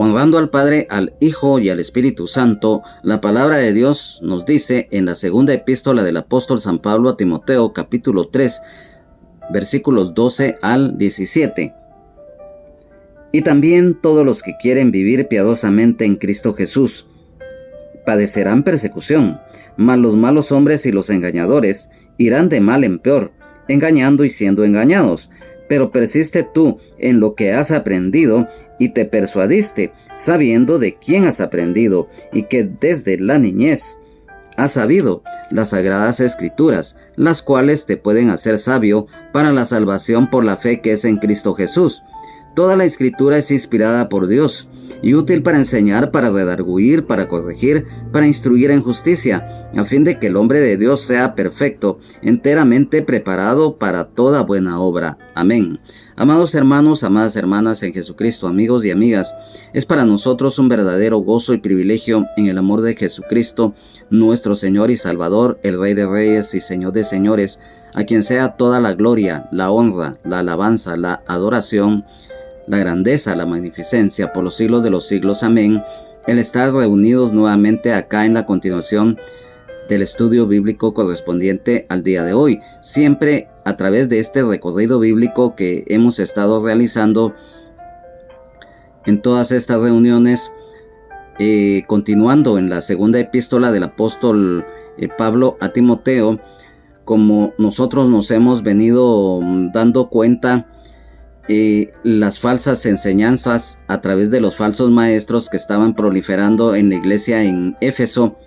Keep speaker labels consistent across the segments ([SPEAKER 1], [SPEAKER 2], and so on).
[SPEAKER 1] Honrando al Padre, al Hijo y al Espíritu Santo, la palabra de Dios nos dice en la segunda epístola del apóstol San Pablo a Timoteo, capítulo 3, versículos 12 al 17. Y también todos los que quieren vivir piadosamente en Cristo Jesús padecerán persecución, mas los malos hombres y los engañadores irán de mal en peor, engañando y siendo engañados. Pero persiste tú en lo que has aprendido y te persuadiste, sabiendo de quién has aprendido y que desde la niñez has sabido las sagradas escrituras, las cuales te pueden hacer sabio para la salvación por la fe que es en Cristo Jesús. Toda la escritura es inspirada por Dios y útil para enseñar, para redarguir, para corregir, para instruir en justicia, a fin de que el hombre de Dios sea perfecto, enteramente preparado para toda buena obra. Amén. Amados hermanos, amadas hermanas en Jesucristo, amigos y amigas, es para nosotros un verdadero gozo y privilegio en el amor de Jesucristo, nuestro Señor y Salvador, el Rey de Reyes y Señor de Señores, a quien sea toda la gloria, la honra, la alabanza, la adoración, la grandeza, la magnificencia por los siglos de los siglos. Amén. El estar reunidos nuevamente acá en la continuación del estudio bíblico correspondiente al día de hoy, siempre a través de este recorrido bíblico que hemos estado realizando en todas estas reuniones, continuando en la segunda epístola del apóstol Pablo a Timoteo. Como nosotros nos hemos venido dando cuenta, las falsas enseñanzas a través de los falsos maestros que estaban proliferando en la iglesia en Éfeso,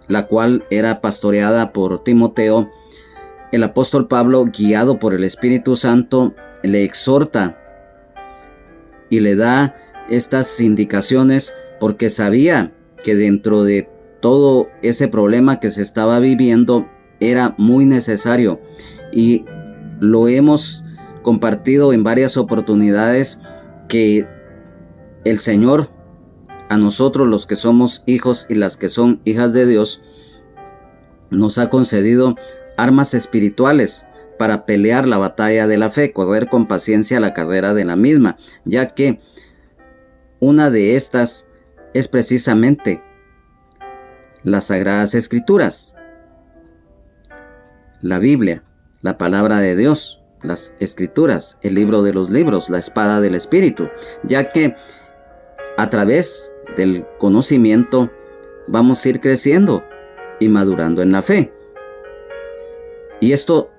[SPEAKER 1] la cual era pastoreada por Timoteo, el apóstol Pablo, guiado por el Espíritu Santo, le exhorta y le da estas indicaciones porque sabía que dentro de todo ese problema que se estaba viviendo era muy necesario, y lo hemos compartido en varias oportunidades, que el Señor a nosotros, los que somos hijos y las que son hijas de Dios, nos ha concedido armas espirituales para pelear la batalla de la fe, correr con paciencia la carrera de la misma, ya que una de estas es precisamente las Sagradas Escrituras, la Biblia, la palabra de Dios, las Escrituras, el libro de los libros, la espada del Espíritu, ya que a través del conocimiento vamos a ir creciendo y madurando en la fe. Y esto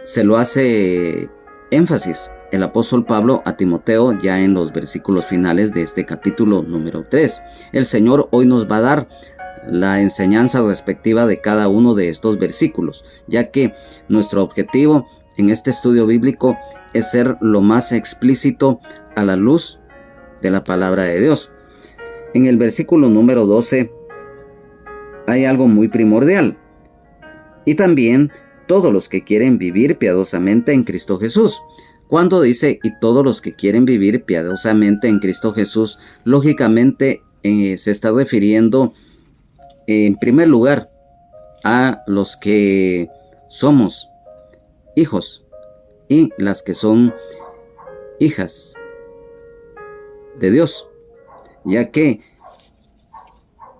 [SPEAKER 1] se lo hace énfasis el apóstol Pablo a Timoteo ya en los versículos finales de este capítulo número 3. El Señor hoy nos va a dar la enseñanza respectiva de cada uno de estos versículos, ya que nuestro objetivo en este estudio bíblico es ser lo más explícito a la luz de la palabra de Dios. En el versículo número 12 hay algo muy primordial. Y también todos los que quieren vivir piadosamente en Cristo Jesús. Cuando dice y todos los que quieren vivir piadosamente en Cristo Jesús, lógicamente se está refiriendo en primer lugar a los que somos hijos y las que son hijas de Dios, ya que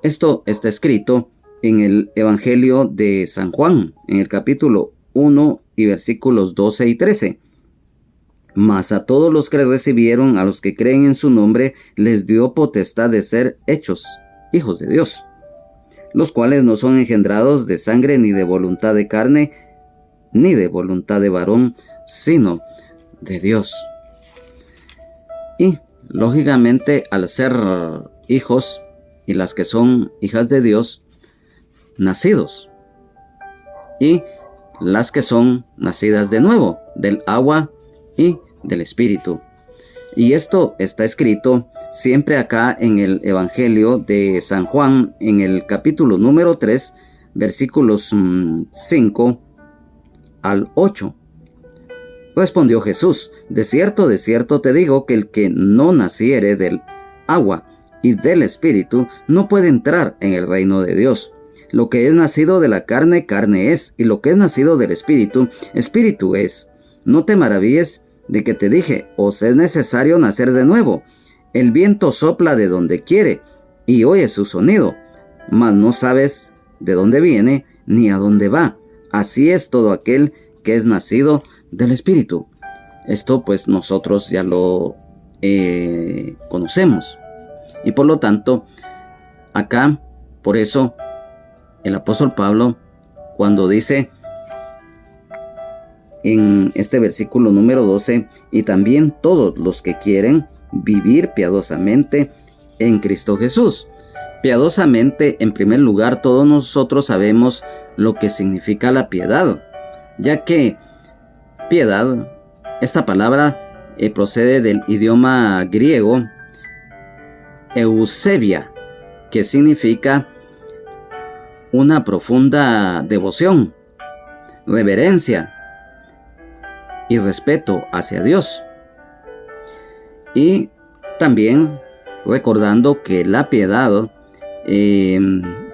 [SPEAKER 1] esto está escrito en el Evangelio de San Juan, en el capítulo 1 y versículos 12 y 13. Mas a todos los que recibieron, a los que creen en su nombre, les dio potestad de ser hechos hijos de Dios, los cuales no son engendrados de sangre, ni de voluntad de carne, ni de voluntad de varón, sino de Dios. Y lógicamente, al ser hijos y las que son hijas de Dios, nacidos, y las que son nacidas de nuevo, del agua y del Espíritu. Y esto está escrito siempre acá en el Evangelio de San Juan, en el capítulo número 3, versículos 5 al 8. Respondió Jesús: de cierto te digo que el que no naciere del agua y del Espíritu no puede entrar en el reino de Dios. Lo que es nacido de la carne, carne es, y lo que es nacido del Espíritu, Espíritu es. No te maravilles de que te dije, os es necesario nacer de nuevo. El viento sopla de donde quiere y oyes su sonido, mas no sabes de dónde viene ni a dónde va. Así es todo aquel que es nacido del Espíritu. Esto pues nosotros ya lo conocemos. Y por lo tanto, acá, por eso, el apóstol Pablo, cuando dice en este versículo número 12, y también todos los que quieren vivir piadosamente en Cristo Jesús. Piadosamente, en primer lugar, todos nosotros sabemos lo que significa la piedad, ya que piedad, esta palabra procede del idioma griego eusebia, que significa una profunda devoción, reverencia y respeto hacia Dios. Y también recordando que la piedad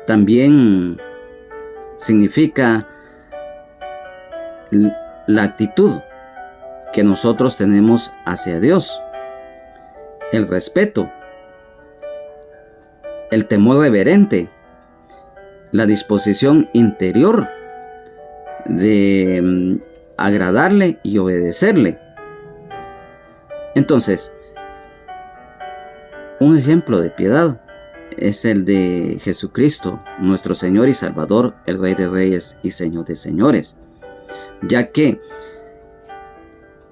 [SPEAKER 1] también significa la actitud que nosotros tenemos hacia Dios, el respeto, el temor reverente, la disposición interior de agradarle y obedecerle. Entonces, un ejemplo de piedad es el de Jesucristo, nuestro Señor y Salvador, el Rey de Reyes y Señor de Señores, ya que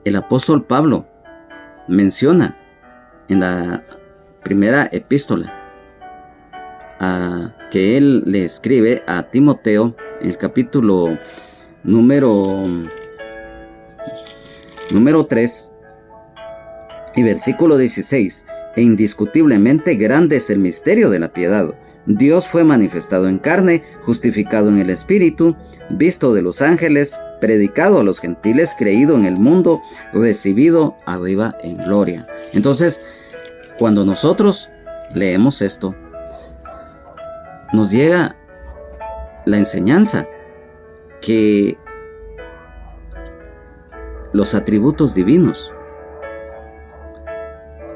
[SPEAKER 1] el apóstol Pablo menciona en la primera epístola que él le escribe a Timoteo, en el capítulo número 3 y versículo 16: e indiscutiblemente grande es el misterio de la piedad. Dios fue manifestado en carne, justificado en el Espíritu, visto de los ángeles, predicado a los gentiles, creído en el mundo, recibido arriba en gloria. Entonces, cuando nosotros leemos esto, nos llega la enseñanza que los atributos divinos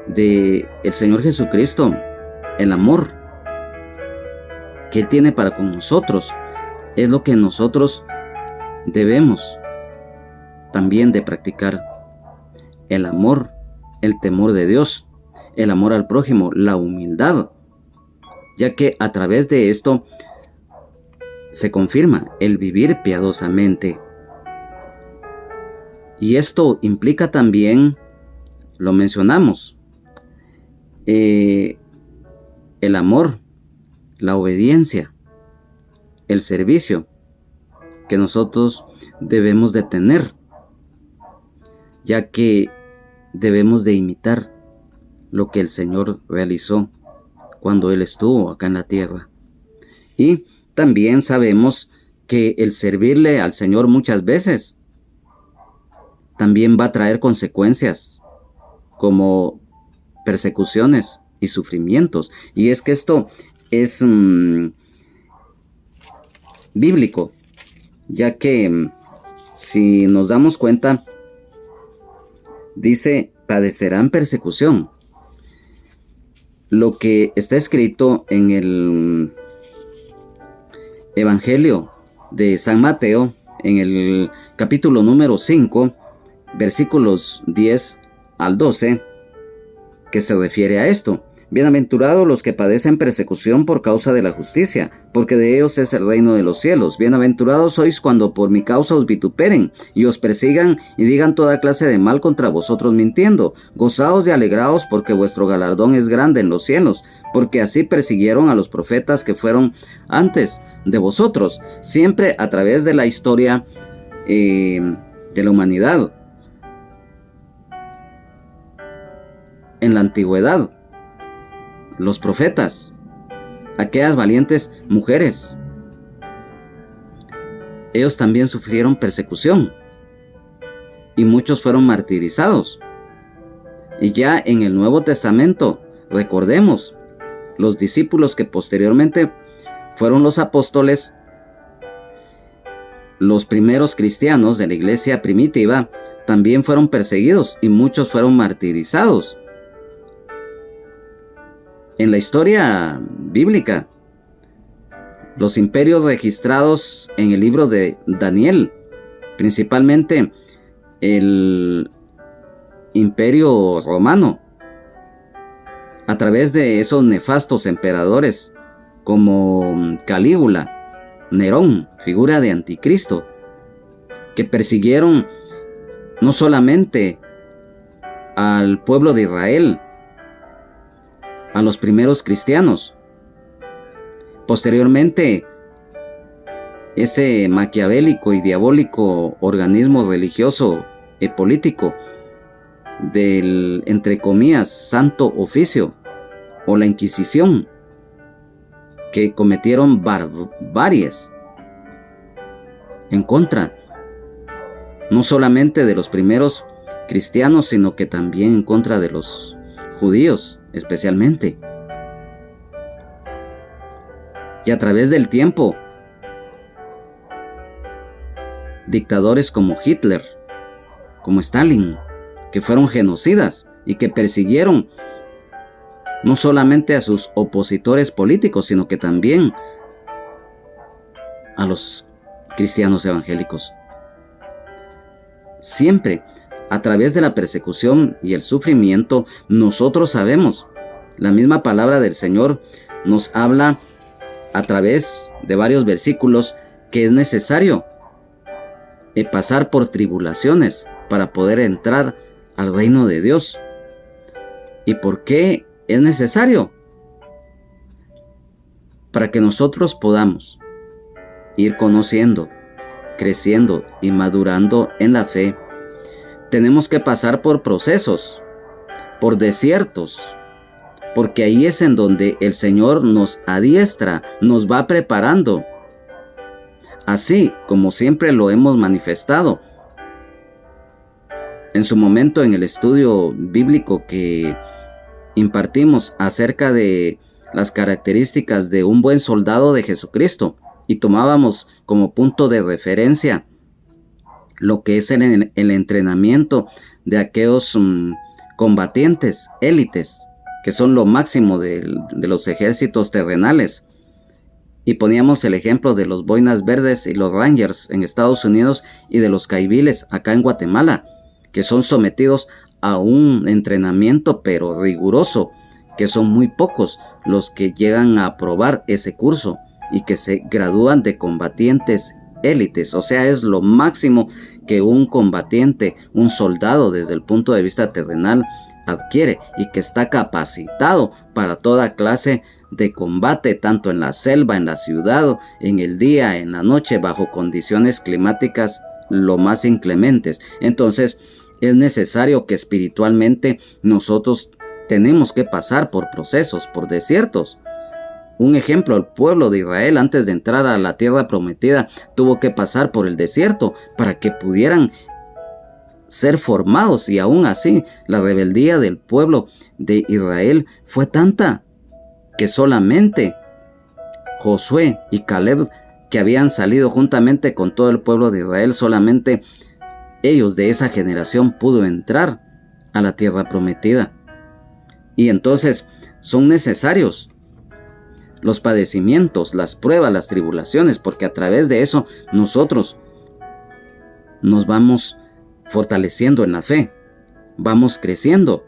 [SPEAKER 1] de el Señor Jesucristo, el amor que Él tiene para con nosotros, es lo que nosotros debemos también de practicar. El amor, el temor de Dios, el amor al prójimo, la humildad, ya que a través de esto se confirma el vivir piadosamente. Y esto implica también, lo mencionamos, el amor, la obediencia, el servicio que nosotros debemos de tener, ya que debemos de imitar lo que el Señor realizó cuando Él estuvo acá en la tierra. Y también sabemos que el servirle al Señor muchas veces también va a traer consecuencias como persecuciones y sufrimientos. Y es que esto es bíblico, ya que si nos damos cuenta, dice: padecerán persecución. Lo que está escrito en el Evangelio de San Mateo, en el capítulo número 5, versículos 10 al 12, que se refiere a esto: bienaventurados los que padecen persecución por causa de la justicia, porque de ellos es el reino de los cielos. Bienaventurados sois cuando por mi causa os vituperen y os persigan y digan toda clase de mal contra vosotros mintiendo. Gozaos y alegraos, porque vuestro galardón es grande en los cielos, porque así persiguieron a los profetas que fueron antes de vosotros. Siempre a través de la historia de la humanidad, en la antigüedad, los profetas, aquellas valientes mujeres, ellos también sufrieron persecución y muchos fueron martirizados. Y ya en el Nuevo Testamento, recordemos, los discípulos que posteriormente fueron los apóstoles, los primeros cristianos de la iglesia primitiva, también fueron perseguidos y muchos fueron martirizados. En la historia bíblica, los imperios registrados en el libro de Daniel, principalmente el imperio romano, a través de esos nefastos emperadores como Calígula, Nerón, figura de anticristo, que persiguieron no solamente al pueblo de Israel, a los primeros cristianos. Posteriormente, ese maquiavélico y diabólico organismo religioso y político del, entre comillas, santo oficio o la Inquisición, que cometieron barbaries en contra no solamente de los primeros cristianos, sino que también en contra de los judíos especialmente. Y a través del tiempo, dictadores como Hitler, como Stalin, que fueron genocidas y que persiguieron no solamente a sus opositores políticos, sino que también a los cristianos evangélicos. Siempre a través de la persecución y el sufrimiento, nosotros sabemos, la misma palabra del Señor nos habla a través de varios versículos que es necesario pasar por tribulaciones para poder entrar al reino de Dios. ¿Y por qué es necesario? Para que nosotros podamos ir conociendo, creciendo y madurando en la fe. Tenemos que pasar por procesos, por desiertos, porque ahí es en donde el Señor nos adiestra, nos va preparando, así como siempre lo hemos manifestado. En su momento, en el estudio bíblico que impartimos acerca de las características de un buen soldado de Jesucristo, y tomábamos como punto de referencia lo que es el entrenamiento de aquellos combatientes, élites, que son lo máximo de los ejércitos terrenales. Y poníamos el ejemplo de los boinas verdes y los rangers en Estados Unidos y de los caiviles acá en Guatemala, que son sometidos a un entrenamiento pero riguroso, que son muy pocos los que llegan a aprobar ese curso y que se gradúan de combatientes élites. O sea, es lo máximo que un combatiente, un soldado desde el punto de vista terrenal adquiere, y que está capacitado para toda clase de combate, tanto en la selva, en la ciudad, en el día, en la noche, bajo condiciones climáticas lo más inclementes. Entonces es necesario que espiritualmente nosotros tenemos que pasar por procesos, por desiertos. Un ejemplo, el pueblo de Israel, antes de entrar a la tierra prometida, tuvo que pasar por el desierto para que pudieran ser formados, y aún así la rebeldía del pueblo de Israel fue tanta que solamente Josué y Caleb, que habían salido juntamente con todo el pueblo de Israel, solamente ellos de esa generación pudo entrar a la tierra prometida. Y entonces son necesarios los padecimientos, las pruebas, las tribulaciones, porque a través de eso nosotros nos vamos fortaleciendo en la fe, vamos creciendo.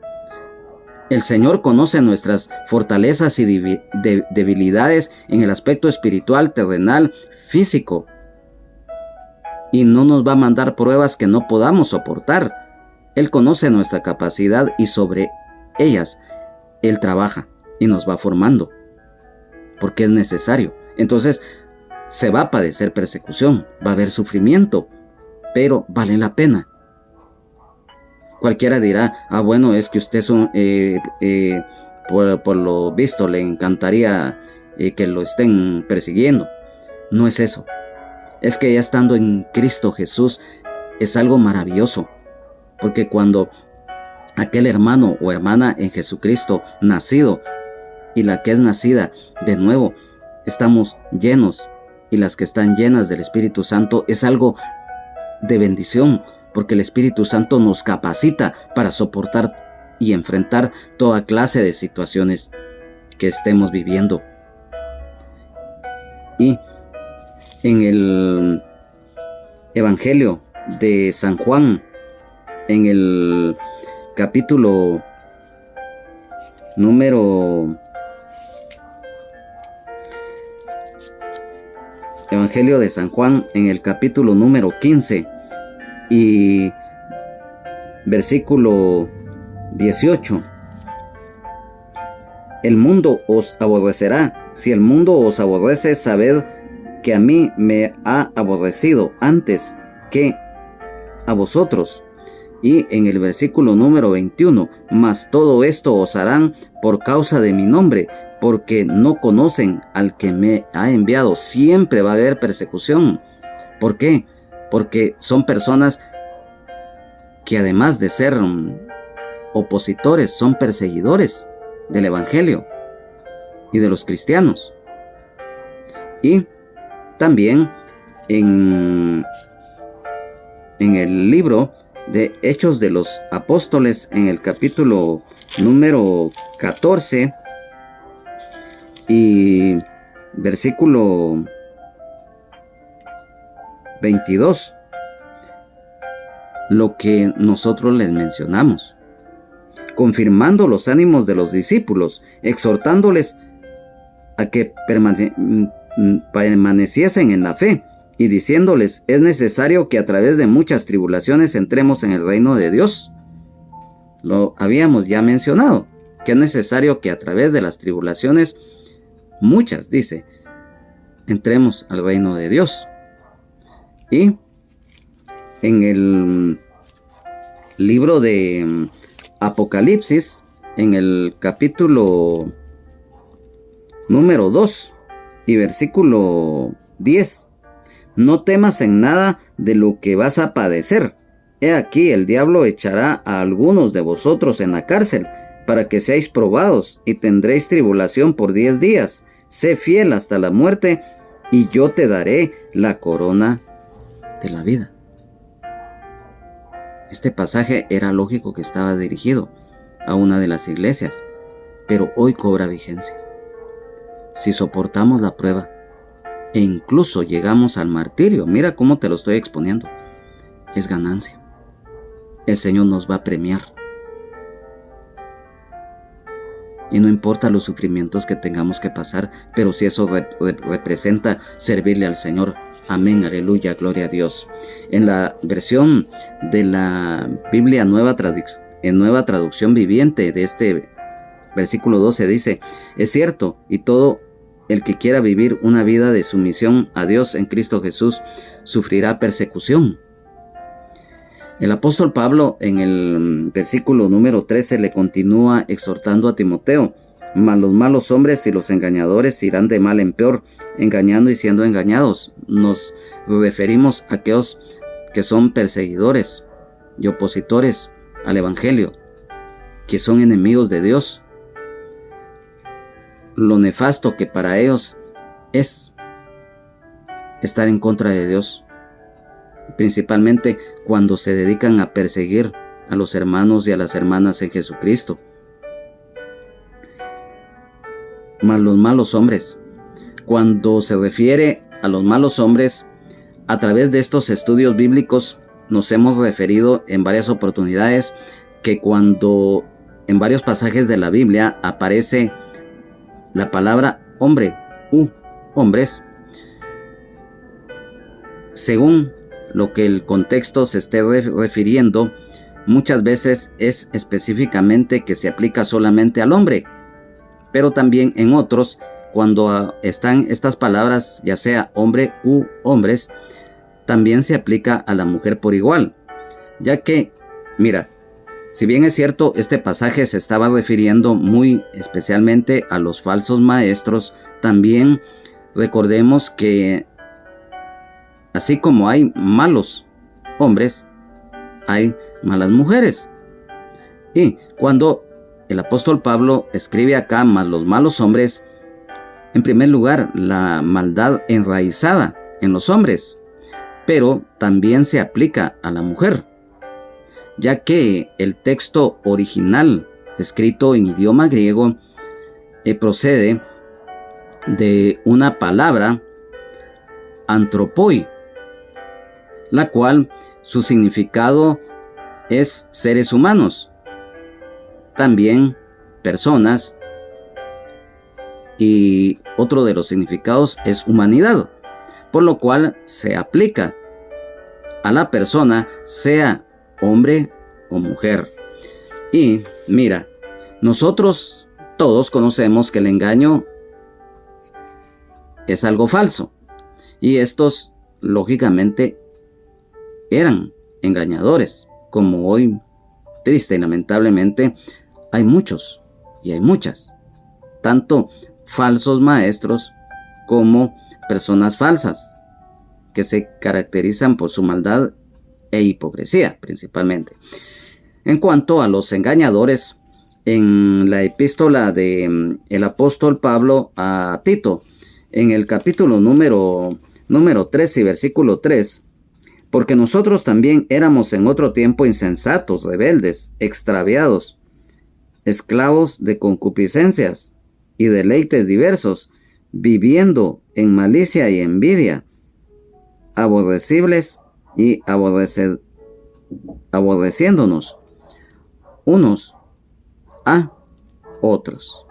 [SPEAKER 1] El Señor conoce nuestras fortalezas y debilidades en el aspecto espiritual, terrenal, físico, y no nos va a mandar pruebas que no podamos soportar. Él conoce nuestra capacidad y sobre ellas Él trabaja y nos va formando, porque es necesario. Entonces se va a padecer persecución, va a haber sufrimiento, pero vale la pena. Cualquiera dirá, bueno, es que usted por lo visto le encantaría que lo estén persiguiendo. No es eso. Es que ya estando en Cristo Jesús es algo maravilloso, porque cuando aquel hermano o hermana en Jesucristo nacido y la que es nacida de nuevo, estamos llenos, y las que están llenas del Espíritu Santo, es algo de bendición, porque el Espíritu Santo nos capacita para soportar y enfrentar toda clase de situaciones. que estemos viviendo. Y en el Evangelio de San Juan, en el capítulo Evangelio de San Juan, en el capítulo número 15 y versículo 18. El mundo os aborrecerá. Si el mundo os aborrece, sabed que a mí me ha aborrecido antes que a vosotros. Y en el versículo número 21, mas todo esto os harán por causa de mi nombre, porque no conocen al que me ha enviado. Siempre va a haber persecución. ¿Por qué? Porque son personas que además de ser opositores, son perseguidores del Evangelio y de los cristianos. Y también en el libro de Hechos de los Apóstoles, en el capítulo número 14 y versículo 22, lo que nosotros les mencionamos, confirmando los ánimos de los discípulos, exhortándoles a que permaneciesen en la fe, y diciéndoles: es necesario que a través de muchas tribulaciones entremos en el reino de Dios. Lo habíamos ya mencionado, que es necesario que a través de las tribulaciones, muchas, dice, entremos al reino de Dios. Y en el libro de Apocalipsis, en el capítulo número 2 y versículo 10, no temas en nada de lo que vas a padecer. He aquí, el diablo echará a algunos de vosotros en la cárcel, para que seáis probados, y tendréis tribulación por 10 días. Sé fiel hasta la muerte, y yo te daré la corona de la vida. Este pasaje era lógico que estaba dirigido a una de las iglesias, pero hoy cobra vigencia. Si soportamos la prueba e incluso llegamos al martirio, mira cómo te lo estoy exponiendo, es ganancia. El Señor nos va a premiar. Y no importa los sufrimientos que tengamos que pasar, pero si eso representa servirle al Señor. Amén, aleluya, gloria a Dios. En la versión de la Biblia en nueva traducción viviente de este versículo 12 dice: es cierto, y todo el que quiera vivir una vida de sumisión a Dios en Cristo Jesús sufrirá persecución. El apóstol Pablo en el versículo número 13 le continúa exhortando a Timoteo: mas los malos hombres y los engañadores irán de mal en peor, engañando y siendo engañados. Nos referimos a aquellos que son perseguidores y opositores al Evangelio, que son enemigos de Dios. Lo nefasto que para ellos es estar en contra de Dios, principalmente cuando se dedican a perseguir a los hermanos y a las hermanas en Jesucristo. Mas los malos hombres, cuando se refiere a los malos hombres, a través de estos estudios bíblicos nos hemos referido en varias oportunidades que cuando en varios pasajes de la Biblia aparece la palabra hombre u hombres, según lo que el contexto se esté refiriendo, muchas veces es específicamente que se aplica solamente al hombre, pero también en otros, cuando están estas palabras, ya sea hombre u hombres, también se aplica a la mujer por igual, ya que, mira, si bien es cierto, este pasaje se estaba refiriendo muy especialmente a los falsos maestros, también recordemos que así como hay malos hombres, hay malas mujeres. Y cuando el apóstol Pablo escribe acá: mas los malos hombres, en primer lugar, la maldad enraizada en los hombres, pero también se aplica a la mujer, ya que el texto original, escrito en idioma griego, procede de una palabra antropoi, la cual su significado es seres humanos, también personas, y otro de los significados es humanidad, por lo cual se aplica a la persona, sea hombre o mujer. Y mira, nosotros todos conocemos que el engaño es algo falso, y estos lógicamente eran engañadores, como hoy triste y lamentablemente hay muchos y hay muchas, tanto falsos maestros como personas falsas que se caracterizan por su maldad e hipocresía principalmente. En cuanto a los engañadores, en la epístola de el apóstol Pablo a Tito, en el capítulo número 13 y versículo 3, porque nosotros también éramos en otro tiempo insensatos, rebeldes, extraviados, esclavos de concupiscencias y deleites diversos, viviendo en malicia y envidia, aborrecibles y aborreciéndonos unos a otros.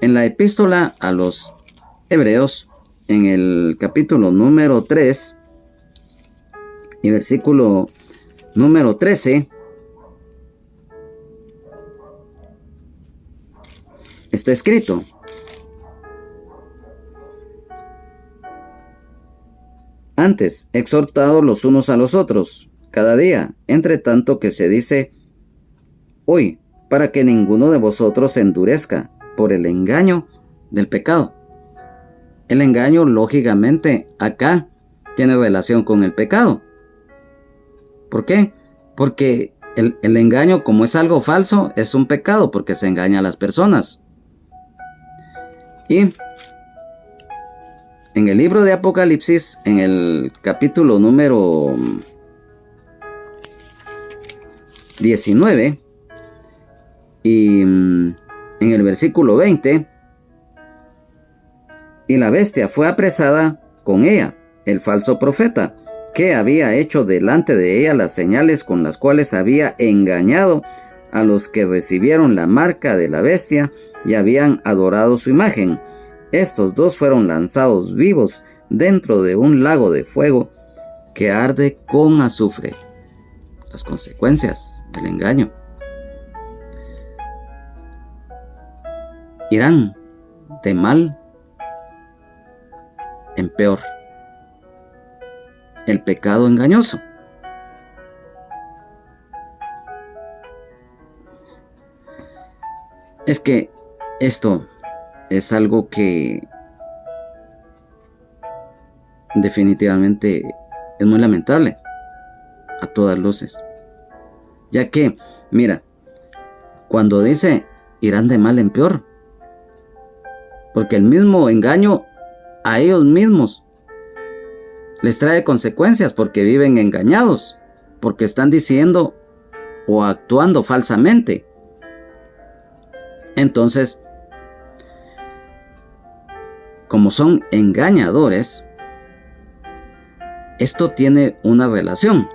[SPEAKER 1] En la epístola a los Hebreos, en el capítulo número 3 y versículo número 13, está escrito: antes, exhortados los unos a los otros, cada día, entre tanto que se dice hoy, para que ninguno de vosotros se endurezca por el engaño del pecado. El engaño, lógicamente, acá tiene relación con el pecado. ¿Por qué? Porque el engaño, como es algo falso, es un pecado, porque se engaña a las personas. Y en el libro de Apocalipsis, en el capítulo número 19 y en el versículo 20, y la bestia fue apresada con ella, el falso profeta, que había hecho delante de ella las señales con las cuales había engañado a los que recibieron la marca de la bestia y habían adorado su imagen. Estos dos fueron lanzados vivos dentro de un lago de fuego que arde con azufre. Las consecuencias del engaño. Irán de mal en peor. El pecado engañoso. Es que esto es algo que definitivamente es muy lamentable a todas luces, ya que, mira, cuando dice irán de mal en peor, porque el mismo engaño a ellos mismos les trae consecuencias, porque viven engañados, porque están diciendo o actuando falsamente. Entonces, como son engañadores, esto tiene una relación.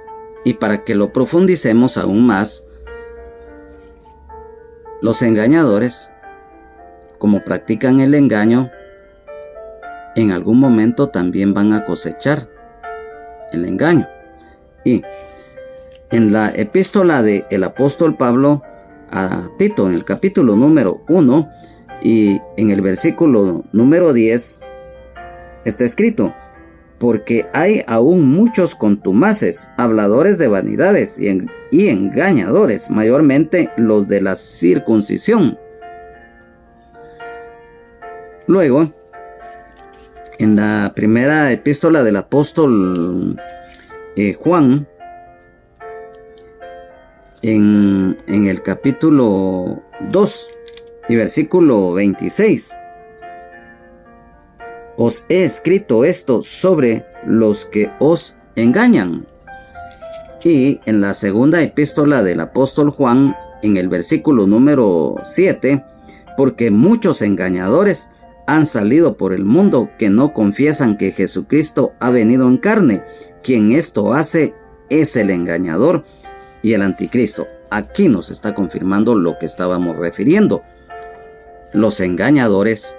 [SPEAKER 1] Y para que lo profundicemos aún más, los engañadores, como practican el engaño, en algún momento también van a cosechar el engaño. Y en la epístola del apóstol Pablo a Tito, en el capítulo número 1 y en el versículo número 10, está escrito: porque hay aún muchos contumaces, habladores de vanidades y engañadores, mayormente los de la circuncisión. Luego, en la primera epístola del apóstol Juan, en el capítulo 2 y versículo 26, os he escrito esto sobre los que os engañan. Y en la segunda epístola del apóstol Juan, en el versículo número 7, porque muchos engañadores han salido por el mundo que no confiesan que Jesucristo ha venido en carne. Quien esto hace es el engañador y el anticristo. Aquí nos está confirmando lo que estábamos refiriendo. Los engañadores,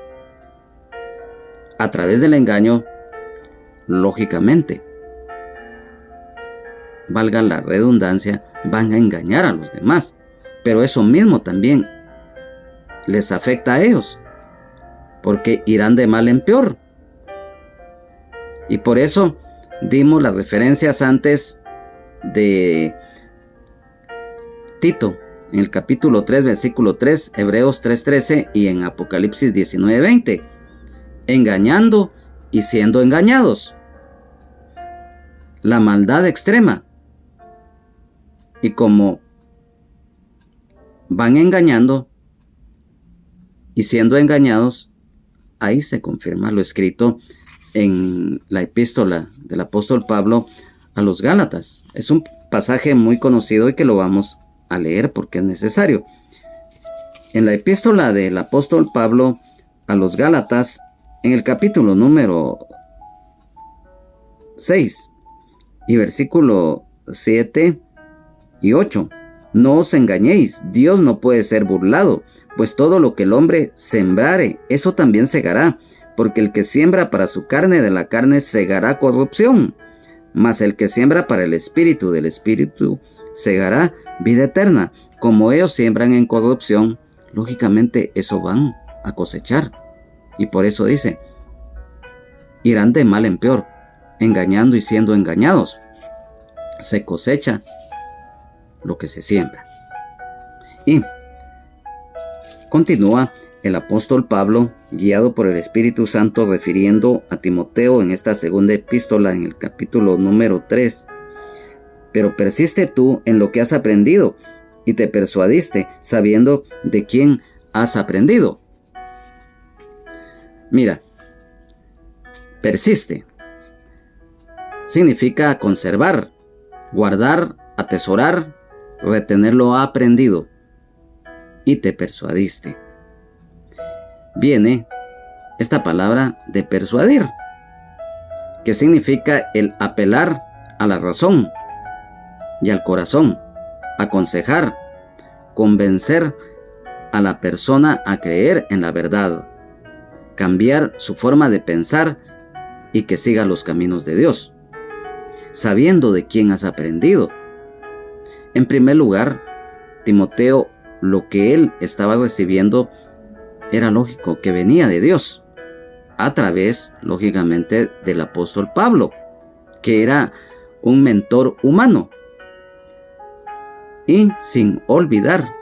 [SPEAKER 1] a través del engaño, lógicamente, valga la redundancia, van a engañar a los demás. Pero eso mismo también les afecta a ellos, porque irán de mal en peor. Y por eso dimos las referencias antes de Tito, en el capítulo 3, versículo 3, Hebreos 3:13 y en Apocalipsis 19:20. Engañando y siendo engañados. La maldad extrema. Y como van engañando y siendo engañados, ahí se confirma lo escrito en la epístola del apóstol Pablo a los Gálatas. Es un pasaje muy conocido y que lo vamos a leer porque es necesario. En la epístola del apóstol Pablo a los Gálatas, en el capítulo número 6 y versículo 7 y 8. No os engañéis, Dios no puede ser burlado, pues todo lo que el hombre sembrare, eso también segará, porque el que siembra para su carne, de la carne segará corrupción, mas el que siembra para el espíritu, del espíritu segará vida eterna. Como ellos siembran en corrupción, lógicamente eso van a cosechar. Y por eso dice, irán de mal en peor, engañando y siendo engañados. Se cosecha lo que se siembra. Y continúa el apóstol Pablo, guiado por el Espíritu Santo, refiriendo a Timoteo en esta segunda epístola, en el capítulo número 3. Pero persiste tú en lo que has aprendido y te persuadiste, sabiendo de quién has aprendido. Mira, persiste significa conservar, guardar, atesorar, retener lo aprendido. Y te persuadiste. Viene esta palabra de persuadir, que significa el apelar a la razón y al corazón, aconsejar, convencer a la persona a creer en la verdad, cambiar su forma de pensar y que siga los caminos de Dios, sabiendo de quién has aprendido. En primer lugar, Timoteo, lo que él estaba recibiendo era lógico que venía de Dios, a través, lógicamente, del apóstol Pablo, que era un mentor humano. Y sin olvidar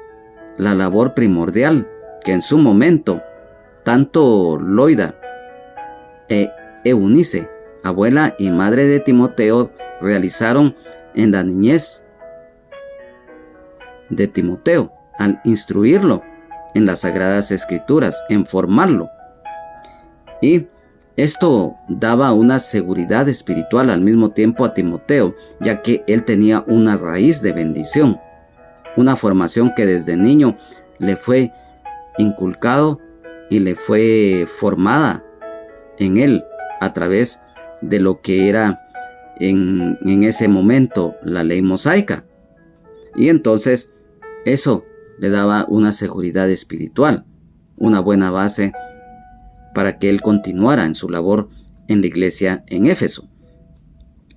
[SPEAKER 1] la labor primordial que en su momento, tanto Loida e Eunice, abuela y madre de Timoteo, realizaron en la niñez de Timoteo, al instruirlo en las Sagradas Escrituras, en formarlo. Y esto daba una seguridad espiritual al mismo tiempo a Timoteo, ya que él tenía una raíz de bendición, una formación que desde niño le fue inculcado y le fue formada en él a través de lo que era en ese momento la ley mosaica. Y entonces eso le daba una seguridad espiritual, una buena base para que él continuara en su labor en la iglesia en Éfeso.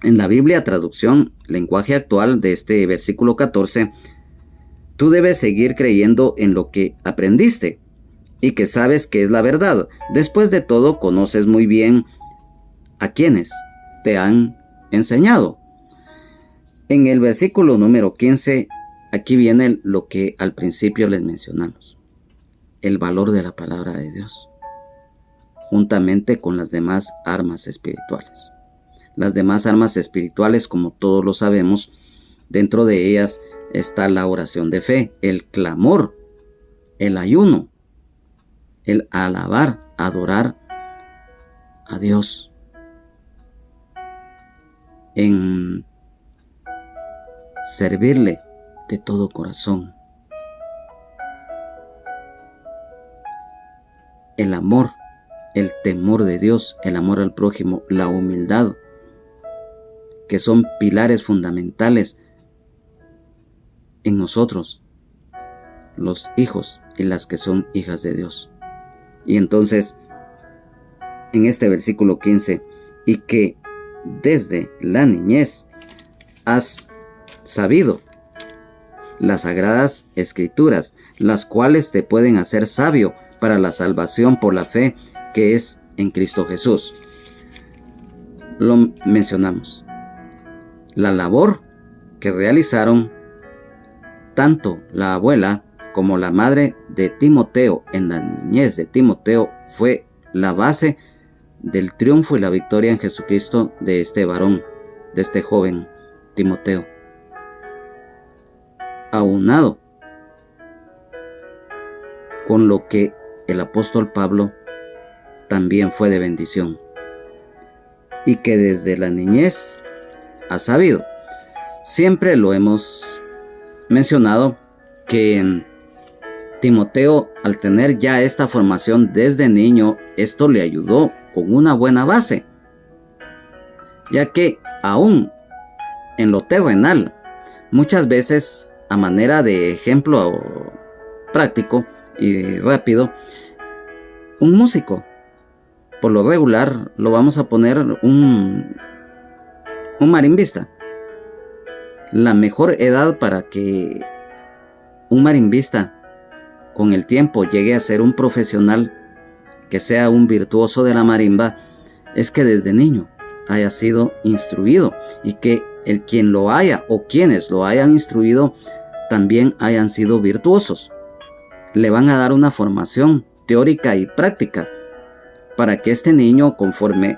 [SPEAKER 1] En la Biblia, traducción, lenguaje actual de este versículo 14, tú debes seguir creyendo en lo que aprendiste y que sabes que es la verdad. Después de todo, conoces muy bien a quienes te han enseñado. En el versículo número 15, aquí viene lo que al principio les mencionamos, el valor de la palabra de Dios, juntamente con las demás armas espirituales. Las demás armas espirituales, como todos lo sabemos, dentro de ellas está la oración de fe, el clamor, el ayuno, el alabar, adorar a Dios en servirle de todo corazón. el amor, el temor de Dios, el amor al prójimo, la humildad, que son pilares fundamentales en nosotros, los hijos y las que son hijas de Dios. Y entonces, en este versículo 15, y que desde la niñez has sabido las sagradas escrituras, las cuales te pueden hacer sabio para la salvación por la fe que es en Cristo Jesús. Lo mencionamos. La labor que realizaron tanto la abuela como la madre de Timoteo en la niñez de Timoteo fue la base del triunfo y la victoria en Jesucristo de este varón, de este joven Timoteo. Aunado con lo que el apóstol Pablo también fue de bendición, y que desde la niñez ha sabido. Siempre lo hemos mencionado que Timoteo, al tener ya esta formación desde niño, esto le ayudó con una buena base, ya que aún en lo terrenal, muchas veces, a manera de ejemplo práctico y rápido, un músico, por lo regular, lo vamos a poner un marimbista. La mejor edad para que un marimbista con el tiempo llegue a ser un profesional, que sea un virtuoso de la marimba, es que desde niño haya sido instruido, y que el quien lo haya o quienes lo hayan instruido también hayan sido virtuosos. Le van a dar una formación teórica y práctica para que este niño, conforme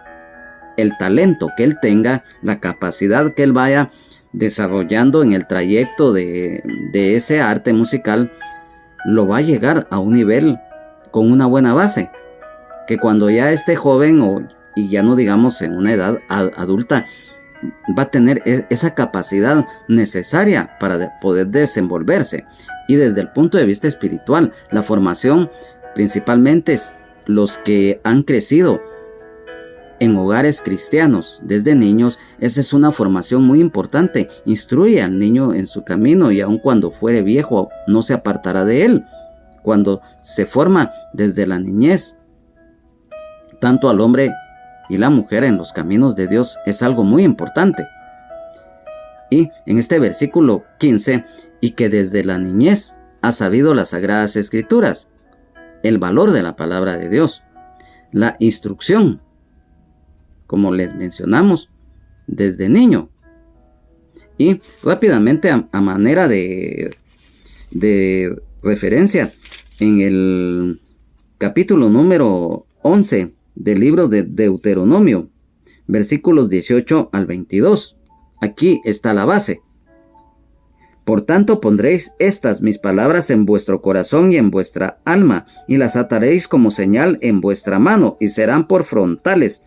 [SPEAKER 1] el talento que él tenga, la capacidad que él vaya desarrollando en el trayecto de ese arte musical, lo va a llegar a un nivel con una buena base, que cuando ya esté joven y ya no digamos en una edad adulta, va a tener esa capacidad necesaria para poder desenvolverse. Y desde el punto de vista espiritual, la formación, principalmente los que han crecido en hogares cristianos desde niños, esa es una formación muy importante. Instruye al niño en su camino, y aun cuando fuere viejo no se apartará de él. Cuando se forma desde la niñez, tanto al hombre y la mujer en los caminos de Dios, es algo muy importante. Y en este versículo 15, y que desde la niñez ha sabido las sagradas escrituras, el valor de la palabra de Dios, la instrucción, como les mencionamos, desde niño. Y rápidamente, a manera de referencia, en el capítulo número 11 del libro de Deuteronomio, versículos 18 al 22, aquí está la base. Por tanto pondréis estas mis palabras en vuestro corazón y en vuestra alma, y las ataréis como señal en vuestra mano, y serán por frontales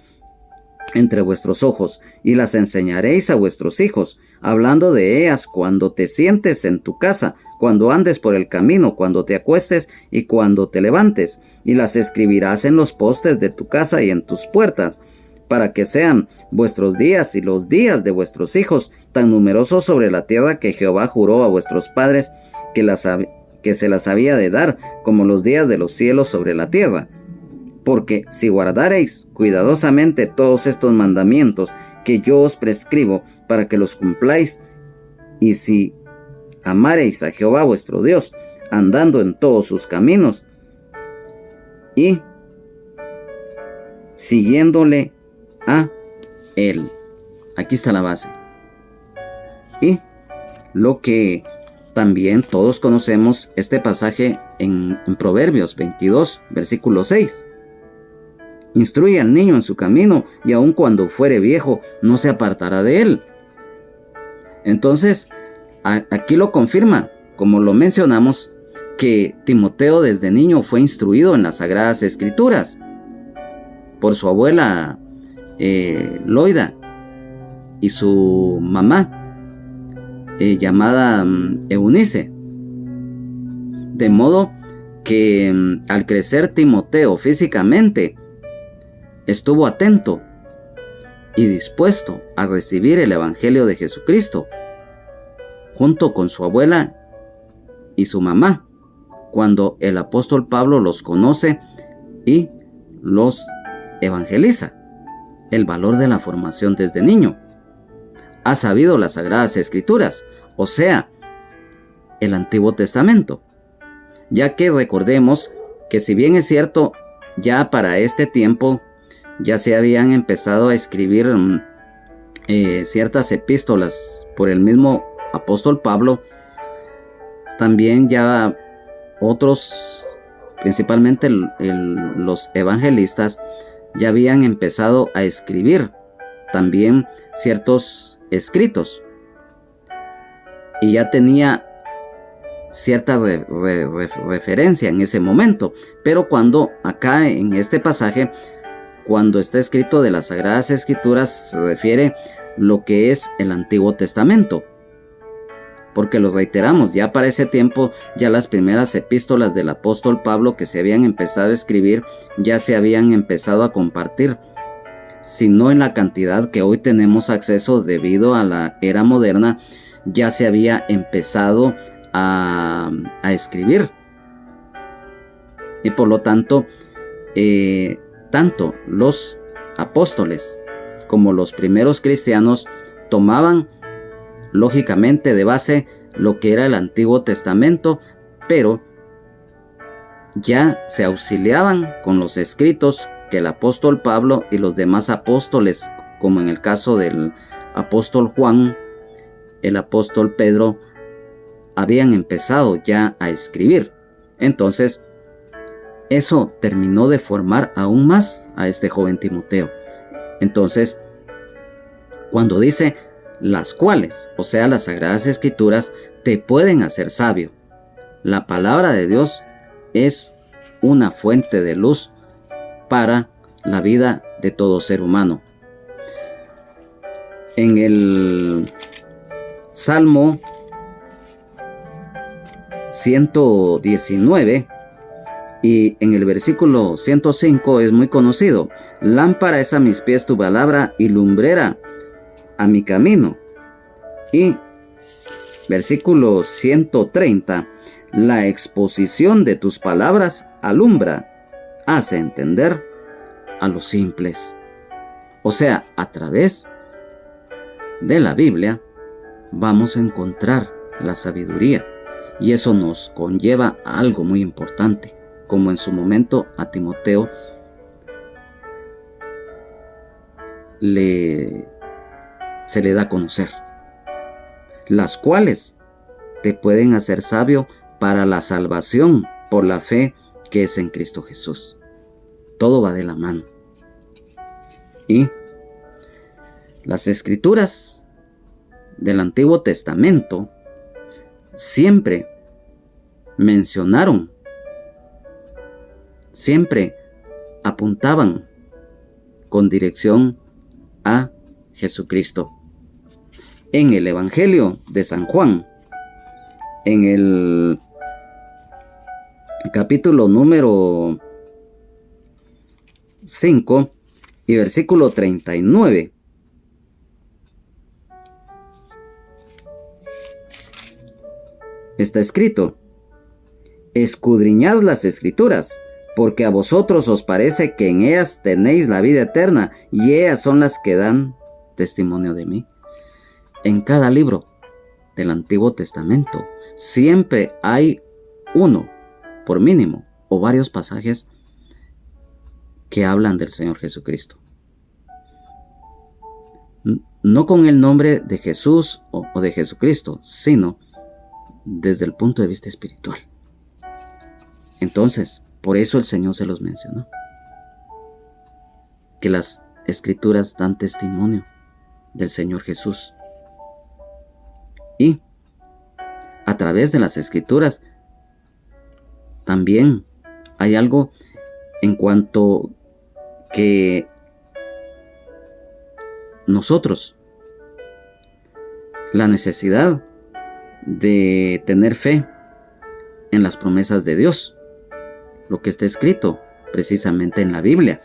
[SPEAKER 1] entre vuestros ojos, y las enseñaréis a vuestros hijos, hablando de ellas cuando te sientes en tu casa, cuando andes por el camino, cuando te acuestes y cuando te levantes, y las escribirás en los postes de tu casa y en tus puertas, para que sean vuestros días y los días de vuestros hijos tan numerosos sobre la tierra que Jehová juró a vuestros padres que se las había de dar, como los días de los cielos sobre la tierra. Porque si guardareis cuidadosamente todos estos mandamientos que yo os prescribo para que los cumpláis, y si amareis a Jehová vuestro Dios, andando en todos sus caminos y siguiéndole a él. Aquí está la base. Y lo que también todos conocemos, este pasaje en Proverbios 22, versículo 6. Instruye al niño en su camino, y aun cuando fuere viejo no se apartará de él. Entonces, aquí lo confirma, como lo mencionamos, que Timoteo desde niño fue instruido en las Sagradas Escrituras por su abuela Loida y su mamá llamada Eunice. De modo que al crecer Timoteo físicamente, estuvo atento y dispuesto a recibir el Evangelio de Jesucristo, junto con su abuela y su mamá, cuando el apóstol Pablo los conoce y los evangeliza. El valor de la formación desde niño. Ha sabido las Sagradas Escrituras, o sea, el Antiguo Testamento. Ya que recordemos que, si bien es cierto, ya para este tiempo ya se habían empezado a escribir ciertas epístolas por el mismo apóstol Pablo, también ya otros, principalmente los evangelistas, ya habían empezado a escribir también ciertos escritos, y ya tenía cierta referencia en ese momento. Pero cuando acá en este pasaje, cuando está escrito de las Sagradas Escrituras, se refiere lo que es el Antiguo Testamento, porque lo reiteramos, ya para ese tiempo ya las primeras epístolas del apóstol Pablo que se habían empezado a escribir ya se habían empezado a compartir, si no en la cantidad que hoy tenemos acceso debido a la era moderna, ya se había empezado a escribir. Y por lo tanto, tanto los apóstoles como los primeros cristianos tomaban lógicamente de base lo que era el Antiguo Testamento, pero ya se auxiliaban con los escritos que el apóstol Pablo y los demás apóstoles, como en el caso del apóstol Juan, el apóstol Pedro, habían empezado ya a escribir. Entonces, eso terminó de formar aún más a este joven Timoteo. Entonces, cuando dice las cuales, o sea, las Sagradas Escrituras, te pueden hacer sabio. La palabra de Dios es una fuente de luz para la vida de todo ser humano. En el Salmo 119 y en el versículo 105 es muy conocido. Lámpara es a mis pies tu palabra y lumbrera a mi camino. Y versículo 130, la exposición de tus palabras alumbra, hace entender a los simples. O sea, a través de la Biblia vamos a encontrar la sabiduría, y eso nos conlleva a algo muy importante, como en su momento a Timoteo se le da a conocer, las cuales te pueden hacer sabio para la salvación por la fe que es en Cristo Jesús. Todo va de la mano. Y las Escrituras del Antiguo Testamento siempre mencionaron, siempre apuntaban con dirección a Jesucristo. En el Evangelio de San Juan, en el capítulo número 5 y versículo 39, está escrito: escudriñad las Escrituras, porque a vosotros os parece que en ellas tenéis la vida eterna, y ellas son las que dan testimonio de mí. En cada libro del Antiguo Testamento siempre hay uno, por mínimo, o varios pasajes que hablan del Señor Jesucristo. No con el nombre de Jesús o de Jesucristo, sino desde el punto de vista espiritual. Entonces, por eso el Señor se los mencionó, que las Escrituras dan testimonio del Señor Jesús. Y a través de las Escrituras también hay algo en cuanto que nosotros, la necesidad de tener fe en las promesas de Dios. lo que está escrito precisamente en la Biblia.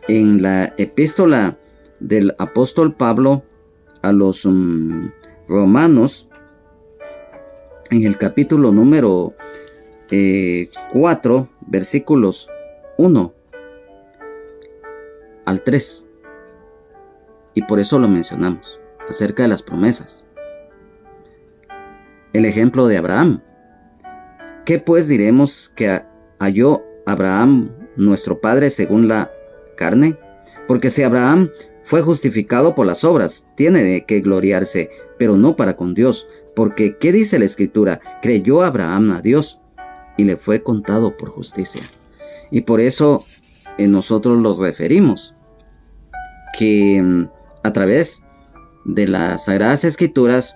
[SPEAKER 1] En la epístola del apóstol Pablo a los romanos, en el capítulo número 4, versículos 1 al 3. Y por eso lo mencionamos, acerca de las promesas. El ejemplo de Abraham. ¿Qué pues diremos que halló Abraham, nuestro padre, según la carne? Porque si Abraham fue justificado por las obras, tiene de qué gloriarse, pero no para con Dios. Porque, ¿qué dice la Escritura? Creyó Abraham a Dios y le fue contado por justicia. Y por eso nosotros los referimos que a través de las Sagradas Escrituras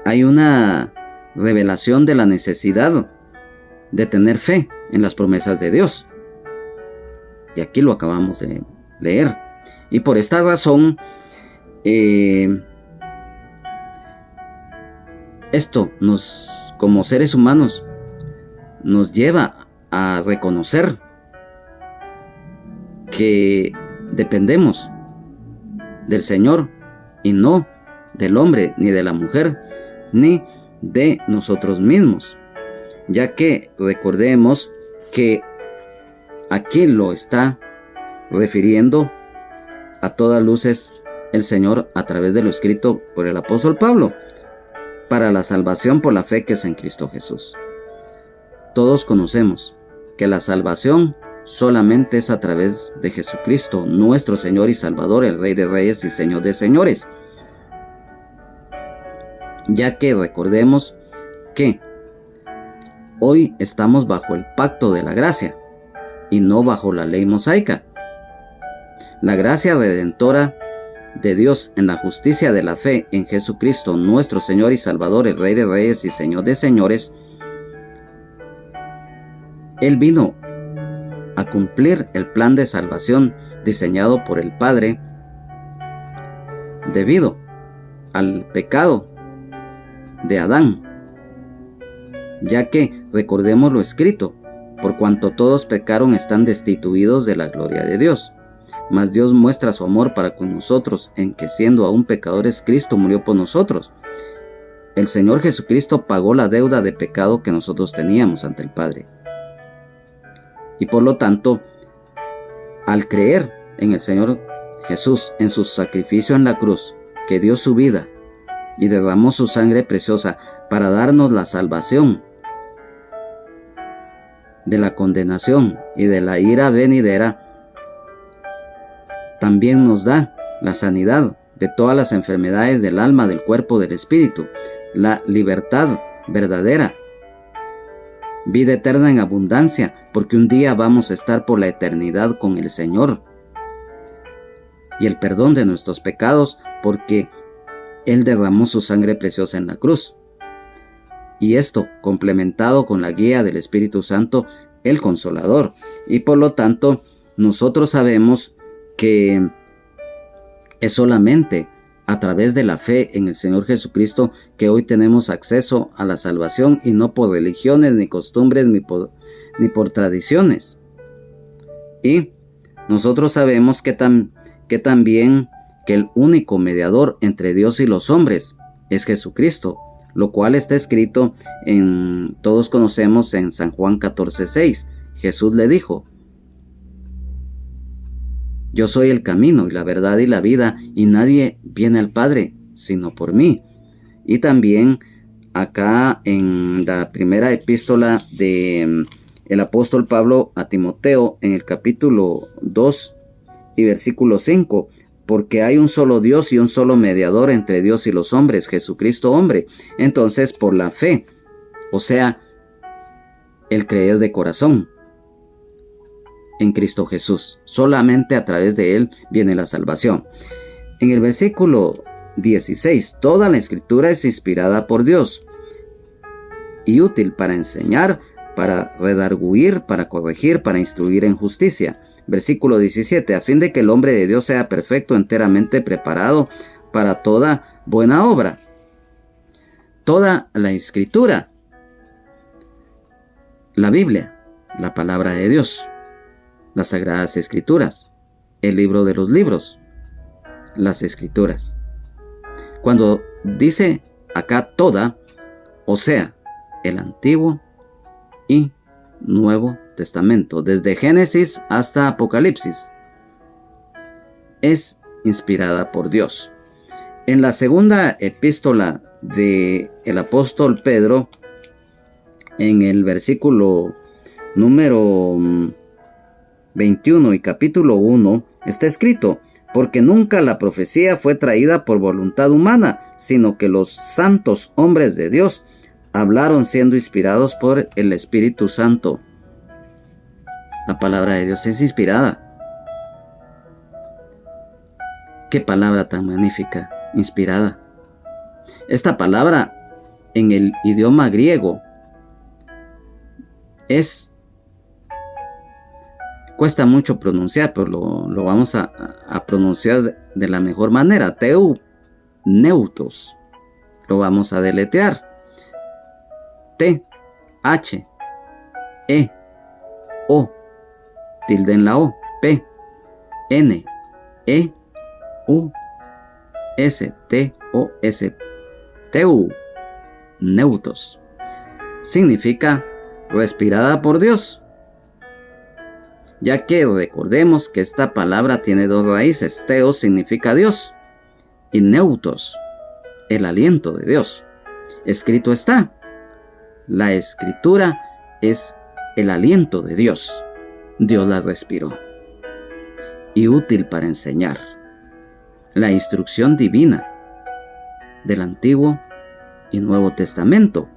[SPEAKER 1] hay una revelación de la necesidad de tener fe en las promesas de Dios. Y aquí lo acabamos de leer. Y por esta razón, esto como seres humanos, nos lleva a reconocer que dependemos del Señor y no del hombre, ni de la mujer, ni de nosotros mismos, ya que recordemos que aquí lo está refiriendo a todas luces el Señor a través de lo escrito por el apóstol Pablo, para la salvación por la fe que es en Cristo Jesús. Todos conocemos que la salvación solamente es a través de Jesucristo, nuestro Señor y Salvador, el Rey de Reyes y Señor de Señores. Ya que recordemos que hoy estamos bajo el pacto de la gracia y no bajo la ley mosaica. La gracia redentora de Dios en la justicia de la fe en Jesucristo, nuestro Señor y Salvador, el Rey de Reyes y Señor de Señores, Él vino a cumplir el plan de salvación diseñado por el Padre debido al pecado de Adán, ya que recordemos lo escrito: por cuanto todos pecaron están destituidos de la gloria de Dios. Mas Dios muestra su amor para con nosotros en que, siendo aún pecadores, Cristo murió por nosotros. El Señor Jesucristo pagó la deuda de pecado que nosotros teníamos ante el Padre. Y por lo tanto, al creer en el Señor Jesús, en su sacrificio en la cruz, que dio su vida y derramó su sangre preciosa para darnos la salvación de la condenación y de la ira venidera, también nos da la sanidad de todas las enfermedades del alma, del cuerpo, del espíritu, la libertad verdadera, vida eterna en abundancia, porque un día vamos a estar por la eternidad con el Señor, y el perdón de nuestros pecados, porque Él derramó su sangre preciosa en la cruz. Y esto complementado con la guía del Espíritu Santo, el Consolador. Y por lo tanto, nosotros sabemos que es solamente a través de la fe en el Señor Jesucristo que hoy tenemos acceso a la salvación, y no por religiones, ni costumbres, ni por tradiciones. Y nosotros sabemos que también que el único mediador entre Dios y los hombres es Jesucristo, lo cual está escrito todos conocemos en San Juan 14:6. Jesús le dijo: yo soy el camino y la verdad y la vida, y nadie viene al Padre sino por mí. Y también acá en la primera epístola de el apóstol Pablo a Timoteo, en el capítulo 2 y versículo 5, porque hay un solo Dios y un solo mediador entre Dios y los hombres, Jesucristo hombre. Entonces, por la fe, o sea, el creer de corazón en Cristo Jesús, solamente a través de Él viene la salvación. En el versículo 16, toda la escritura es inspirada por Dios y útil para enseñar, para redarguir, para corregir, para instruir en justicia. Versículo 17, a fin de que el hombre de Dios sea perfecto, enteramente preparado para toda buena obra. Toda la escritura La Biblia, la palabra de Dios, las Sagradas Escrituras, el libro de los libros, las Escrituras. Cuando dice acá toda, o sea, el Antiguo y Nuevo Testamento, desde Génesis hasta Apocalipsis, es inspirada por Dios. En la segunda epístola del apóstol Pedro, en el versículo número 21 y capítulo 1, está escrito: porque nunca la profecía fue traída por voluntad humana, sino que los santos hombres de Dios hablaron siendo inspirados por el Espíritu Santo. La palabra de Dios es inspirada. ¡Qué palabra tan magnífica! Inspirada. Esta palabra en el idioma griego cuesta mucho pronunciar, pero lo vamos a pronunciar de la mejor manera. Neutos. Lo vamos a deletrear. T, H, E, O, tilde en la O, P, N, E, U, S, T, O, S, Neutos. Significa respirada por Dios, ya que recordemos que esta palabra tiene dos raíces. Theos significa Dios y Neutos, el aliento de Dios. Escrito está. La escritura es el aliento de Dios. Dios la respiró. Y útil para enseñar. La instrucción divina del Antiguo y Nuevo Testamento.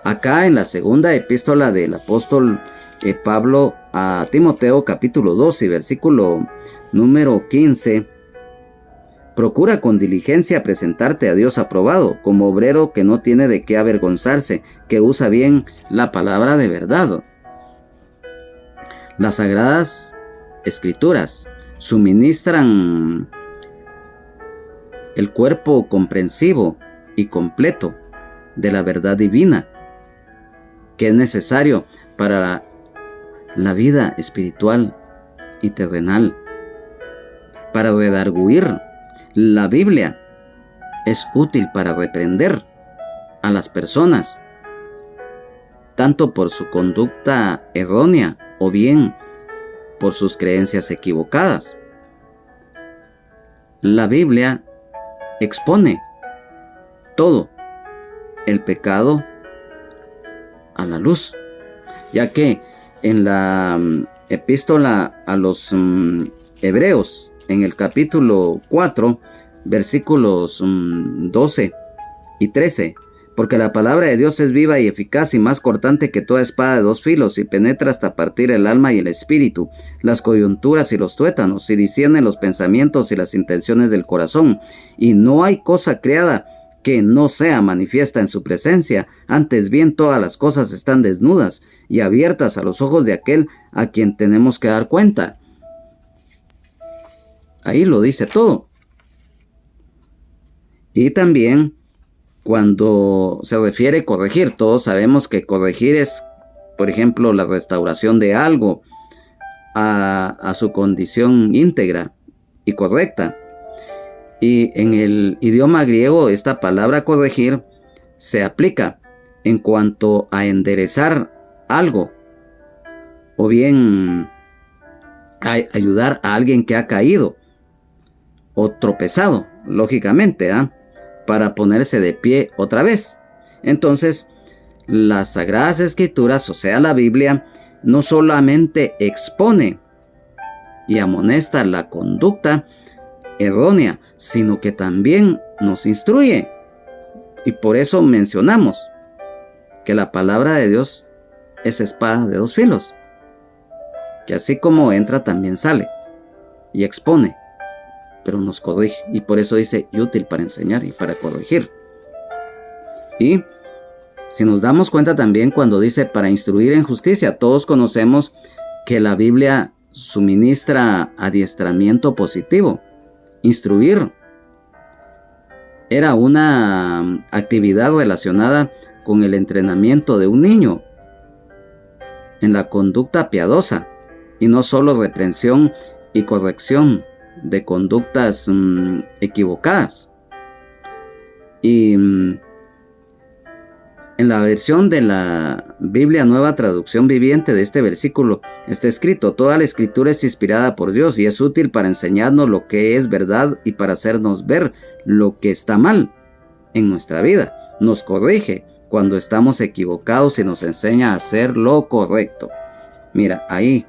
[SPEAKER 1] Acá en la segunda epístola del apóstol Pablo a Timoteo, capítulo 2 y versículo número 15, procura con diligencia presentarte a Dios aprobado, como obrero que no tiene de qué avergonzarse, que usa bien la palabra de verdad. Las Sagradas Escrituras suministran el cuerpo comprensivo y completo de la verdad divina, que es necesario para la vida espiritual y terrenal. Para redarguir, la Biblia es útil para reprender a las personas, tanto por su conducta errónea o bien por sus creencias equivocadas. La Biblia expone todo el pecado a la luz, ya que en la epístola a los Hebreos, en el capítulo 4, versículos 12 y 13, porque la palabra de Dios es viva y eficaz y más cortante que toda espada de dos filos, y penetra hasta partir el alma y el espíritu, las coyunturas y los tuétanos, y discierne los pensamientos y las intenciones del corazón. Y no hay cosa creada que no sea manifiesta en su presencia, antes bien todas las cosas están desnudas y abiertas a los ojos de aquel a quien tenemos que dar cuenta. Ahí lo dice todo. Y también cuando se refiere a corregir, todos sabemos que corregir es, por ejemplo, la restauración de algo a su condición íntegra y correcta. Y en el idioma griego esta palabra corregir se aplica en cuanto a enderezar algo o bien a ayudar a alguien que ha caído o tropezado, lógicamente, para ponerse de pie otra vez. Entonces, las Sagradas Escrituras, o sea, la Biblia, no solamente expone y amonesta la conducta errónea, sino que también nos instruye. Y por eso mencionamos que la palabra de Dios es espada de dos filos, que así como entra también sale y expone, pero nos corrige. Y por eso dice y útil para enseñar y para corregir. Y si nos damos cuenta también cuando dice para instruir en justicia, todos conocemos que la Biblia suministra adiestramiento positivo. Instruir era una actividad relacionada con el entrenamiento de un niño en la conducta piadosa y no solo reprensión y corrección de conductas equivocadas. Y en la versión de la Biblia Nueva Traducción Viviente de este versículo está escrito: toda la escritura es inspirada por Dios y es útil para enseñarnos lo que es verdad y para hacernos ver lo que está mal en nuestra vida. Nos corrige cuando estamos equivocados y nos enseña a hacer lo correcto. Mira, ahí.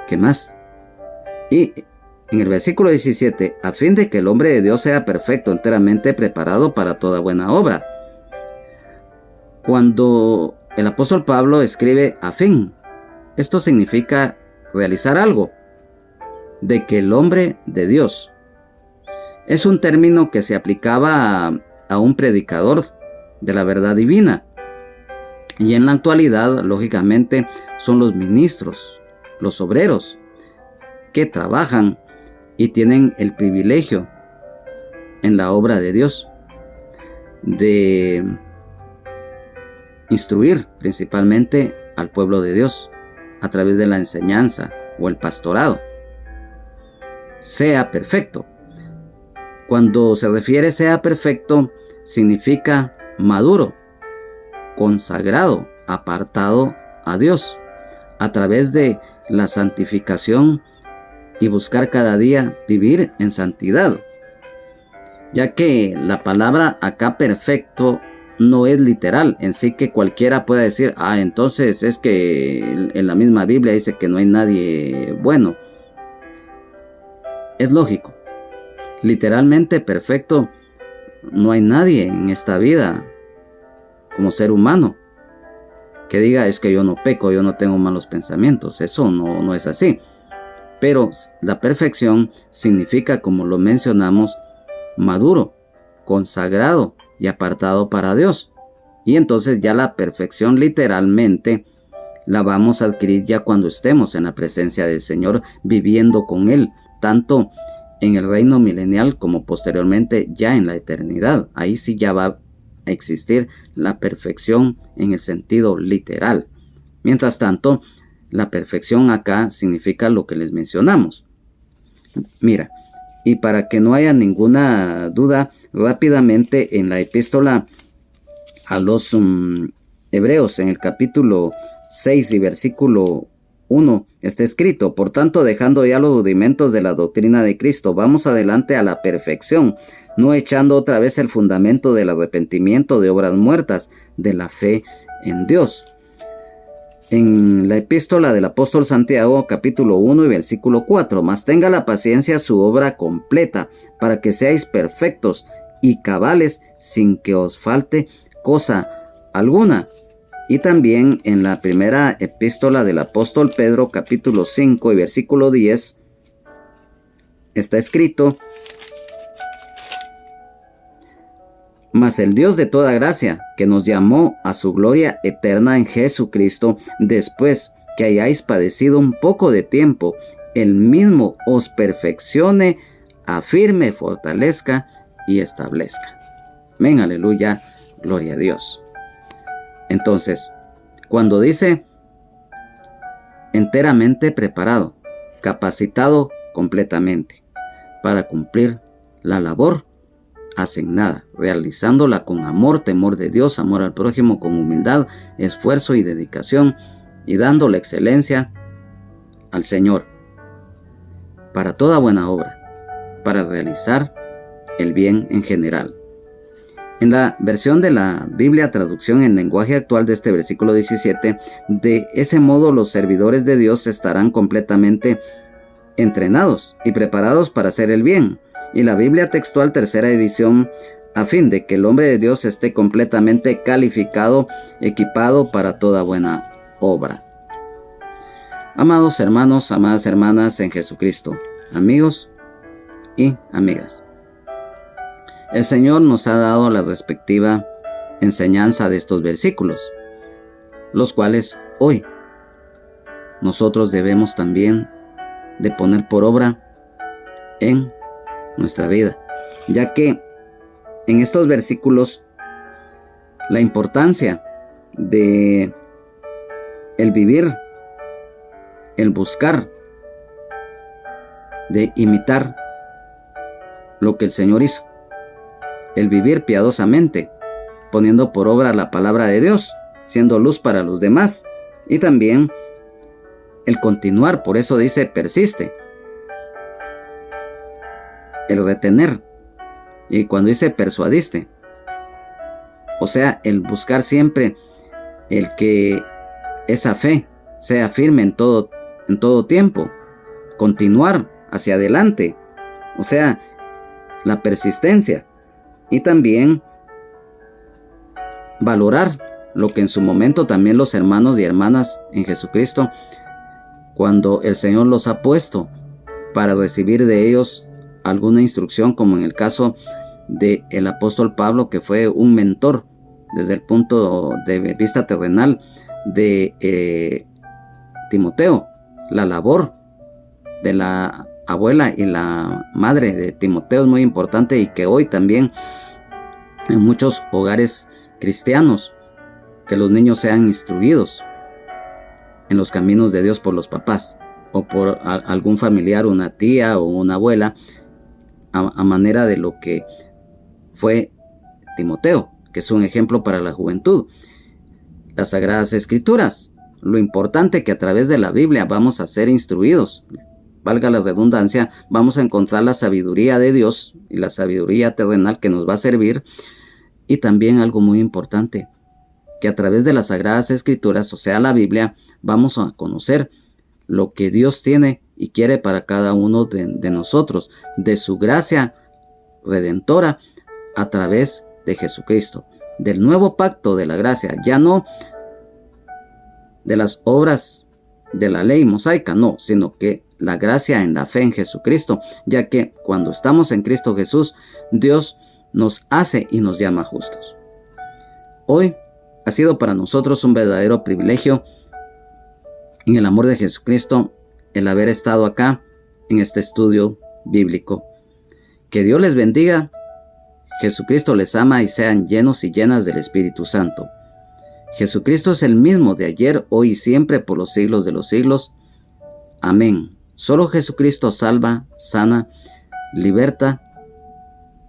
[SPEAKER 1] ¿Qué más? Y en el versículo 17, a fin de que el hombre de Dios sea perfecto, enteramente preparado para toda buena obra. Cuando el apóstol Pablo escribe a fin, esto significa realizar algo, de que el hombre de Dios. Es un término que se aplicaba a un predicador de la verdad divina. Y en la actualidad, lógicamente, son los ministros, los obreros, que trabajan y tienen el privilegio en la obra de Dios de instruir principalmente al pueblo de Dios a través de la enseñanza o el pastorado. Sea perfecto. Cuando se refiere sea perfecto, significa maduro, consagrado, apartado a Dios, a través de la santificación y buscar cada día vivir en santidad. Ya que la palabra acá perfecto no es literal, en sí que cualquiera pueda decir, entonces es que en la misma Biblia dice que no hay nadie bueno. Es lógico. Literalmente perfecto, no hay nadie en esta vida como ser humano que diga es que yo no peco, yo no tengo malos pensamientos. Eso no es así. Pero la perfección significa, como lo mencionamos, maduro, consagrado y apartado para Dios. Y entonces ya la perfección literalmente la vamos a adquirir ya cuando estemos en la presencia del Señor, viviendo con Él, tanto en el reino milenial como posteriormente ya en la eternidad. Ahí sí ya va a existir la perfección en el sentido literal. Mientras tanto, la perfección acá significa lo que les mencionamos. Mira, y para que no haya ninguna duda, rápidamente en la epístola a los Hebreos, en el capítulo 6 y versículo 1, está escrito: por tanto, dejando ya los rudimentos de la doctrina de Cristo, vamos adelante a la perfección, no echando otra vez el fundamento del arrepentimiento de obras muertas, de la fe en Dios. En la epístola del apóstol Santiago, capítulo 1 y versículo 4, mas tenga la paciencia su obra completa, para que seáis perfectos y cabales, sin que os falte cosa alguna. Y también en la primera epístola del apóstol Pedro, capítulo 5 y versículo 10, está escrito: mas el Dios de toda gracia, que nos llamó a su gloria eterna en Jesucristo, después que hayáis padecido un poco de tiempo, Él mismo os perfeccione, afirme, fortalezca y establezca. Amén, aleluya, gloria a Dios. Entonces, cuando dice enteramente preparado, capacitado completamente para cumplir la labor asignada, realizándola con amor, temor de Dios, amor al prójimo, con humildad, esfuerzo y dedicación, y dando la excelencia al Señor para toda buena obra, para realizar el bien en general. En la versión de la Biblia traducción en lenguaje actual de este versículo 17, de ese modo los servidores de Dios estarán completamente entrenados y preparados para hacer el bien. Y la Biblia textual tercera edición, a fin de que el hombre de Dios esté completamente calificado, equipado para toda buena obra. Amados hermanos, amadas hermanas en Jesucristo, amigos y amigas, el Señor nos ha dado la respectiva enseñanza de estos versículos, los cuales hoy nosotros debemos también de poner por obra en nuestra vida, ya que en estos versículos la importancia de el vivir, el buscar de imitar lo que el Señor hizo, el vivir piadosamente, poniendo por obra la palabra de Dios, siendo luz para los demás, y también el continuar, por eso dice persiste, el retener, y cuando dice persuadiste, o sea, el buscar siempre el que esa fe sea firme en todo tiempo, continuar hacia adelante, o sea, la persistencia, y también valorar lo que en su momento también los hermanos y hermanas en Jesucristo, cuando el Señor los ha puesto para recibir de ellos alguna instrucción, como en el caso del apóstol Pablo, que fue un mentor desde el punto de vista terrenal de Timoteo. La labor de la abuela y la madre de Timoteo es muy importante, y que hoy también en muchos hogares cristianos, que los niños sean instruidos en los caminos de Dios por los papás o por algún familiar, una tía o una abuela, a manera de lo que fue Timoteo, que es un ejemplo para la juventud. Las Sagradas Escrituras, lo importante que a través de la Biblia vamos a ser instruidos, valga la redundancia, vamos a encontrar la sabiduría de Dios y la sabiduría terrenal que nos va a servir. Y también algo muy importante, que a través de las Sagradas Escrituras, o sea la Biblia, vamos a conocer lo que Dios tiene y quiere para cada uno de nosotros, de su gracia redentora a través de Jesucristo, del nuevo pacto de la gracia, ya no de las obras de la ley mosaica, no, sino que la gracia en la fe en Jesucristo, ya que cuando estamos en Cristo Jesús, Dios nos hace y nos llama justos. Hoy ha sido para nosotros un verdadero privilegio, en el amor de Jesucristo, el haber estado acá en este estudio bíblico. Que Dios les bendiga, Jesucristo les ama y sean llenos y llenas del Espíritu Santo. Jesucristo es el mismo de ayer, hoy y siempre, por los siglos de los siglos. Amén. Solo Jesucristo salva, sana, liberta,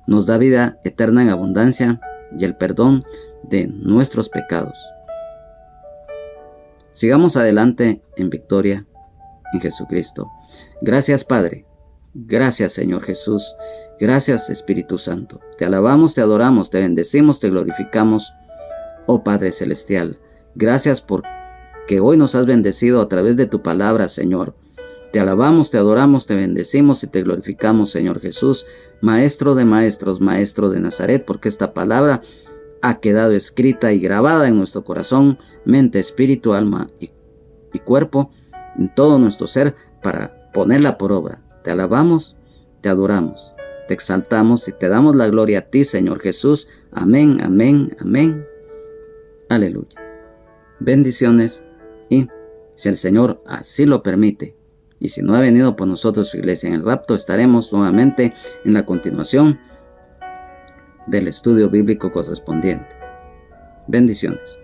[SPEAKER 1] nos da vida eterna en abundancia y el perdón de nuestros pecados. Sigamos adelante en victoria en Jesucristo. Gracias, Padre. Gracias, Señor Jesús. Gracias, Espíritu Santo. Te alabamos, te adoramos, te bendecimos, te glorificamos, oh Padre Celestial. Gracias porque hoy nos has bendecido a través de tu palabra, Señor. Te alabamos, te adoramos, te bendecimos y te glorificamos, Señor Jesús, Maestro de maestros, Maestro de Nazaret, porque esta palabra ha quedado escrita y grabada en nuestro corazón, mente, espíritu, alma y cuerpo, en todo nuestro ser, para ponerla por obra. Te alabamos, te adoramos, te exaltamos y te damos la gloria a ti, Señor Jesús. Amén, amén, amén. Aleluya. Bendiciones, y si el Señor así lo permite, y si no ha venido por nosotros su iglesia en el rapto, estaremos nuevamente en la continuación del estudio bíblico correspondiente. Bendiciones.